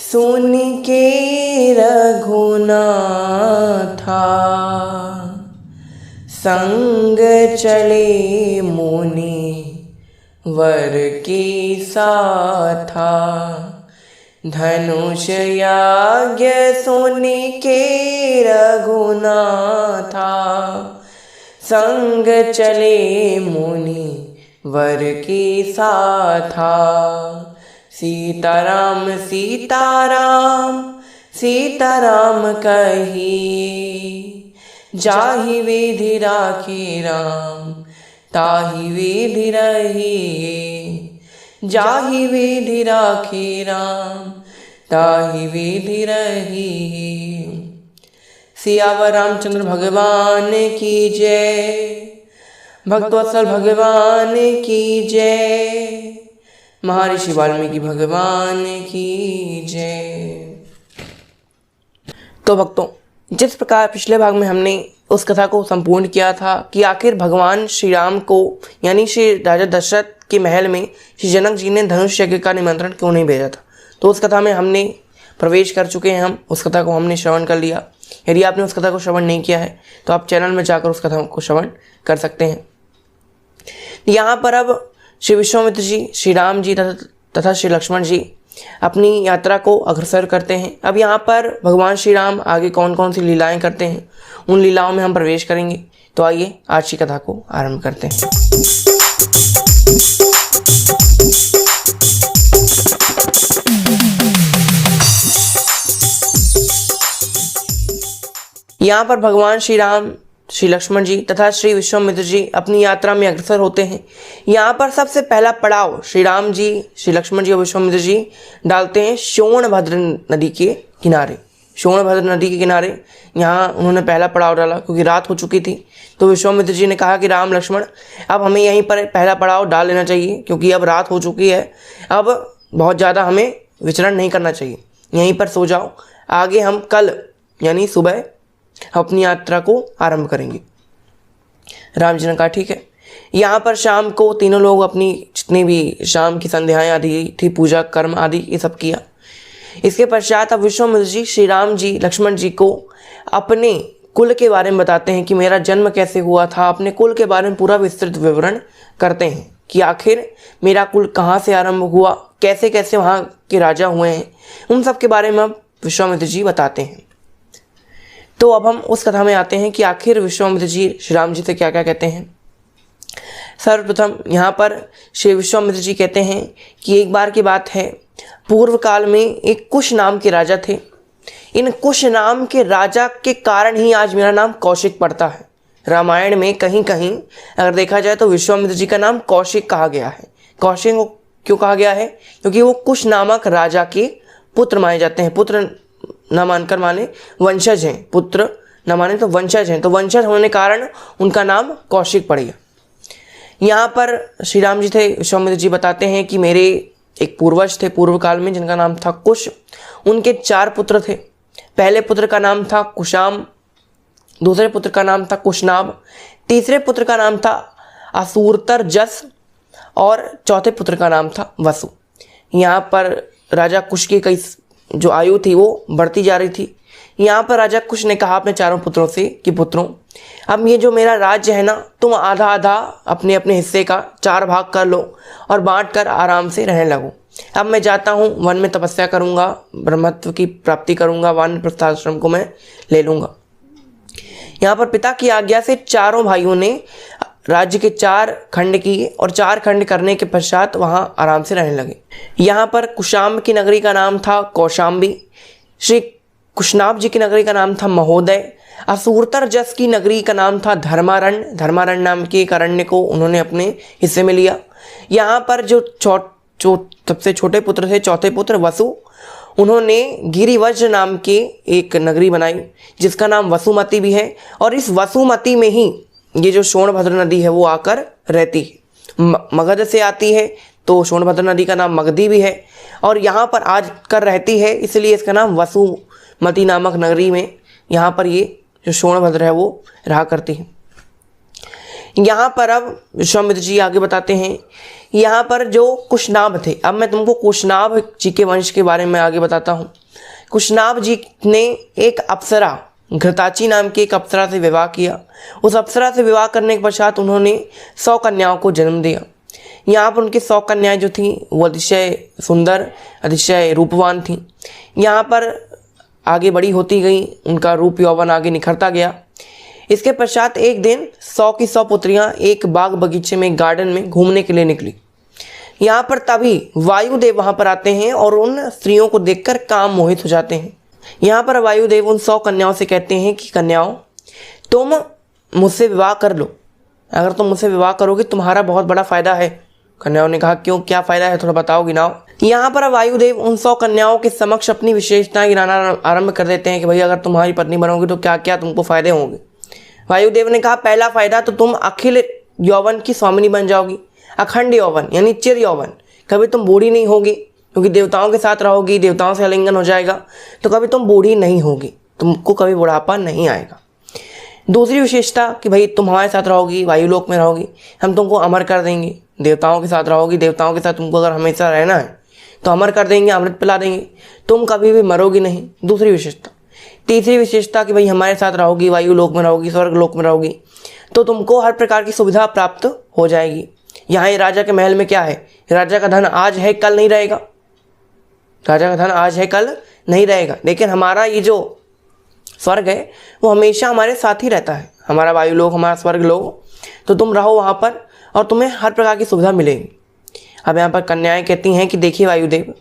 सुन के रघुनाथा संग चले मुनि वर की साथा। धनुष याज्ञ सुन के रघुनाथा संग चले मुनि वर की साथा। सीताराम सीताराम सीताराम कहिए, जाहि विधि राखे राम ताहि विधि रहिए। जाहि विधि राखे राम ताहि विधि रहिए। सियावर रामचंद्र भगवान की जय। भक्तवत्सल भगवान की जय। महर्षि वाल्मीकि भगवान की जय। तो भक्तों, जिस प्रकार पिछले भाग में हमने उस कथा को संपूर्ण किया था कि आखिर भगवान श्री राम को यानी श्री राजा दशरथ के महल में श्री जनक जी ने धनुष यज्ञ का निमंत्रण क्यों नहीं भेजा था, तो उस कथा में हमने प्रवेश कर चुके हैं। हम उस कथा को हमने श्रवण कर लिया। यदि आपने उस कथा को श्रवण नहीं किया है तो आप चैनल में जाकर उस कथा को श्रवण कर सकते हैं। यहाँ पर अब श्री विश्वामित्र जी, श्री राम जी तथा श्री लक्ष्मण जी अपनी यात्रा को अग्रसर करते हैं। अब यहाँ पर भगवान श्री राम आगे कौन कौन सी लीलाएं करते हैं, उन लीलाओं में हम प्रवेश करेंगे। तो आइए आज की कथा को आरंभ करते हैं। यहाँ पर भगवान श्री राम, श्री लक्ष्मण जी तथा श्री विश्वामित्र जी अपनी यात्रा में अग्रसर होते हैं। यहाँ पर सबसे पहला पड़ाव श्री राम जी, श्री लक्ष्मण जी और विश्वामित्र जी डालते हैं सोनभद्र नदी के किनारे। सोनभद्र नदी के किनारे यहाँ उन्होंने पहला पड़ाव डाला क्योंकि रात हो चुकी थी। तो विश्वामित्र जी ने कहा कि राम लक्ष्मण, अब हमें यहीं पर पहला पड़ाव डाल लेना चाहिए क्योंकि अब रात हो चुकी है। अब बहुत ज़्यादा हमें विचरण नहीं करना चाहिए, यहीं पर सो जाओ। आगे हम कल यानी सुबह अपनी यात्रा को आरंभ करेंगे। राम जी ने कहा ठीक है। यहाँ पर शाम को तीनों लोग अपनी जितनी भी शाम की संध्याएं आदि थी, पूजा कर्म आदि ये सब किया। इसके पश्चात अब विश्वामित्र जी श्री राम जी लक्ष्मण जी को अपने कुल के बारे में बताते हैं कि मेरा जन्म कैसे हुआ था। अपने कुल के बारे में पूरा विस्तृत विवरण करते हैं कि आखिर मेरा कुल कहाँ से आरंभ हुआ, कैसे कैसे वहाँ के राजा हुए हैं, उन सब के बारे में अब विश्वामित्र जी बताते हैं। तो अब हम उस कथा में आते हैं कि आखिर विश्वामित्र जी श्री राम जी से क्या क्या कहते हैं। सर्वप्रथम यहाँ पर श्री विश्वामित्र जी कहते हैं कि एक बार की बात है, पूर्व काल में एक कुश नाम के राजा थे। इन कुश नाम के राजा के कारण ही आज मेरा नाम कौशिक पड़ता है। रामायण में कहीं कहीं अगर देखा जाए तो विश्वामित्र जी का नाम कौशिक कहा गया है। कौशिक को क्यों कहा गया है? क्योंकि वो कुश नामक राजा के पुत्र माने जाते हैं। पुत्र न मानकर माने वंशज हैं, पुत्र न माने तो वंशज हैं। तो वंशज होने के कारण उनका नाम कौशिक पड़ गया। यहाँ पर श्री राम जी थे, विश्वामित्र जी बताते हैं कि मेरे एक पूर्वज थे पूर्व काल में जिनका नाम था कुश। उनके 4 पुत्र थे। पहले पुत्र का नाम था कुशाम, दूसरे पुत्र का नाम था कुशनाभ, तीसरे पुत्र का नाम था असुरतर जस और चौथे पुत्र का नाम था वसु। यहाँ पर राजा कुश की कई जो आयु थी वो बढ़ती जा रही थी। यहाँ पर राजा कुश ने कहा अपने 4 पुत्रों से कि पुत्रों, अब ये जो मेरा राज्य है ना, तुम आधा आधा अपने अपने हिस्से का 4 भाग कर लो और बांट कर आराम से रहने लगो। अब मैं जाता हूँ, वन में तपस्या करूँगा, ब्रह्मत्व की प्राप्ति करूँगा, वानप्रस्थाश्रम को मैं ले लूँगा। यहाँ पर पिता की आज्ञा से चारों भाइयों ने राज्य के 4 खंड किए और 4 खंड करने के पश्चात वहाँ आराम से रहने लगे। यहाँ पर कुशाम्ब की नगरी का नाम था कौशाम्बी, श्री कुशनाभ जी की नगरी का नाम था महोदय, असुरतर जस की नगरी का नाम था धर्मारण्य। धर्मारण्य नाम के एक अरण्य को उन्होंने अपने हिस्से में लिया। यहाँ पर जो सबसे छोटे पुत्र थे, चौथे पुत्र वसु, उन्होंने गिरिवज्र नाम के एक नगरी बनाई जिसका नाम वसुमती भी है। और इस वसुमती में ही ये जो सोनभद्र नदी है वो आकर रहती है। मगध से आती है तो सोनभद्र नदी का नाम मगधी भी है और यहाँ पर आज कर रहती है, इसलिए इसका नाम वसुमती नामक नगरी में यहाँ पर ये जो सोनभद्र है वो रहा करती है। यहाँ पर अब विश्वामित्र जी आगे बताते हैं, यहाँ पर जो कुशनाभ थे, अब मैं तुमको कुशनाभ जी के वंश के बारे में आगे बताता हूँ। कुशनाभ जी ने एक अप्सरा, घृताची नाम की एक अप्सरा से विवाह किया। उस अप्सरा से विवाह करने के पश्चात उन्होंने 100 कन्याओं को जन्म दिया। यहाँ पर उनकी 100 कन्याएं जो थीं वो अतिशय सुंदर, अतिशय रूपवान थीं। यहाँ पर आगे बड़ी होती गई, उनका रूप यौवन आगे निखरता गया। इसके पश्चात एक दिन 100 की 100 पुत्रियाँ एक बाग बगीचे में, गार्डन में घूमने के लिए निकली। यहाँ पर तभी वायुदेव वहाँ पर आते हैं और उन स्त्रियों को देखकर काम मोहित हो जाते हैं। यहाँ पर वायुदेव उन 100 कन्याओं से कहते हैं कि कन्याओं, तुम मुझसे विवाह कर लो। अगर तुम मुझसे विवाह करोगे तुम्हारा बहुत बड़ा फायदा है। कन्याओं ने कहा, क्यों, क्या फायदा है, थोड़ा बताओ, गिनाओ। यहाँ पर वायुदेव उन 100 कन्याओं के समक्ष अपनी विशेषताएं गिनाना आरंभ कर देते हैं कि भाई अगर तुम्हारी पत्नी बनोगे तो क्या क्या तुमको फायदे होंगे। वायुदेव ने कहा, पहला फायदा तो तुम अखिल यौवन की स्वामिनी बन जाओगी। अखंड यौवन यानी चिर यौवन, कभी तुम बूढ़ी नहीं होगी, क्योंकि देवताओं के साथ रहोगी, देवताओं से आलिंगन हो जाएगा, तो कभी तुम बूढ़ी नहीं होगी, तुमको कभी बुढ़ापा नहीं आएगा। दूसरी विशेषता कि भाई तुम हमारे साथ रहोगी, वायुलोक में रहोगी, हम तुमको अमर कर देंगे। देवताओं के साथ रहोगी, देवताओं के साथ तुमको अगर हमेशा रहना है तो अमर कर देंगे, अमृत पिला देंगे, तुम कभी भी मरोगी नहीं। दूसरी विशेषता। तीसरी विशेषता कि भाई हमारे साथ रहोगी, वायुलोक में रहोगी, स्वर्ग लोक में रहोगी, तो तुमको हर प्रकार की सुविधा प्राप्त हो जाएगी। यहाँ ये राजा के महल में क्या है, राजा का धन आज है कल नहीं रहेगा, राजा का धन आज है कल नहीं रहेगा, लेकिन हमारा ये जो स्वर्ग है वो हमेशा हमारे साथ ही रहता है, हमारा वायुलोक, हमारा स्वर्ग लोक। तो तुम रहो वहाँ पर और तुम्हें हर प्रकार की सुविधा मिलेगी। अब यहाँ पर कन्याएं कहती हैं कि देखिए वायुदेव,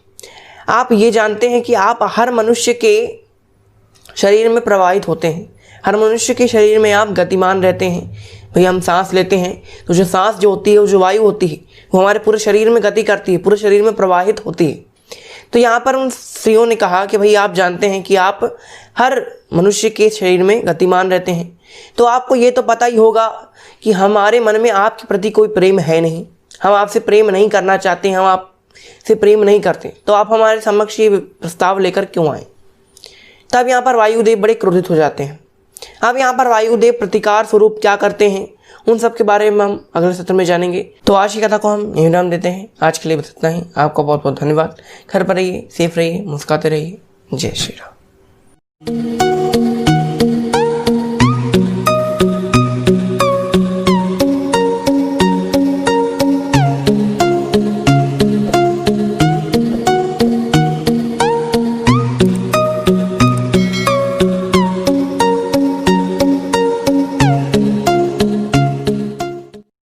आप ये जानते हैं कि आप हर मनुष्य के शरीर में प्रवाहित होते हैं, हर मनुष्य के शरीर में आप गतिमान रहते हैं। भाई हम सांस लेते हैं तो जो सांस जो होती है, वो जो वायु होती है, वो हमारे पूरे शरीर में गति करती है, पूरे शरीर में प्रवाहित होती है। तो यहाँ पर उन स्त्रियों ने कहा कि भाई आप जानते हैं कि आप हर मनुष्य के शरीर में गतिमान रहते हैं, तो आपको ये तो पता ही होगा कि हमारे मन में आपके प्रति कोई प्रेम है नहीं, हम आपसे प्रेम नहीं करना चाहते हैं, हम आपसे प्रेम नहीं करते, तो आप हमारे समक्ष ये प्रस्ताव लेकर क्यों आए। तब यहाँ पर वायुदेव बड़े क्रोधित हो जाते हैं। अब यहाँ पर वायुदेव प्रतिकार स्वरूप क्या करते हैं, उन सब के बारे में हम अगले सत्र में जानेंगे। तो आज की कथा को हम यही नाम देते हैं। आज के लिए बस इतना ही। आपका बहुत बहुत धन्यवाद। घर पर रहिए, सेफ रहिए, मुस्कुराते रहिए। जय श्री राम।